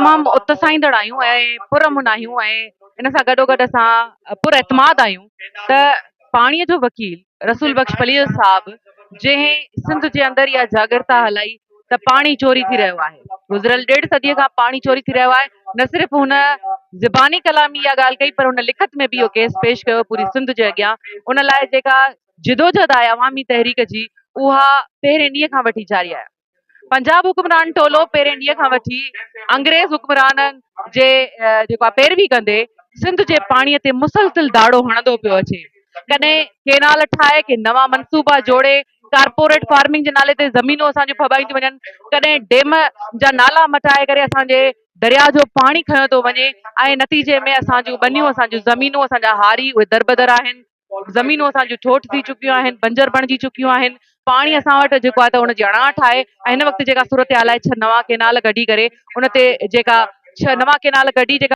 तमामु उत्साहींदड़ आहियूं ऐं पुरअमन आहियूं ऐं इन सां गॾोगॾु असां पुरएतमाद आहियूं त पाणीअ जो वकील रसूल बख्श फलीह साहब जंहिं सिंध जे अंदरि इहा जागरता हलाई त पाणी चोरी थी रहियो आहे, गुज़िरियल 1.5 सदीअ खां पाणी चोरी थी रहियो आहे। न सिर्फ़ु हुन ज़बानी कलामी इहा ॻाल्हि कई, पर हुन लिखत में बि इहो केस पेश कयो पूरी सिंध जे अॻियां। उन लाइ जेका जिदोजहद आहे अवामी तहरीक जी, उहा पहिरें ॾींहं खां वठी जारी आहे। पंजाब हुक्मरान टोलो पहिरें ॾींहं खां वठी अंग्रेज़ हुक्मराननि जे जेको आहे पैरवी कंदे सिंध जे पाणीअ ते मुसलसिल दाड़ो हणंदो पियो अचे। कॾहिं केनाल ठाहे के नवां मनसूबा जोड़े कारपोरेट फार्मिंग जे नाले ते ज़मीनूं असांजूं फबाई थियूं वञनि, कॾहिं डेम जा नाला मटाए करे असांजे दरिया जो पाणी खयो थो वञे ऐं नतीजे में असांजूं ॿनियूं, असांजूं ज़मीनूं, असांजा हारी उहे दरबदर आहिनि। ज़मीनूं असांजूं ठोठ थी चुकियूं आहिनि, बंजर बणिजी चुकियूं आहिनि। पाणी असां वटि जेको आहे त हुनजी अणाहठ आहे ऐं हिन वक़्तु जेका सूरत हाल आहे, 6 नवां केनाल कढी करे उन ते जेका 6 नवां केनाल कढी जेका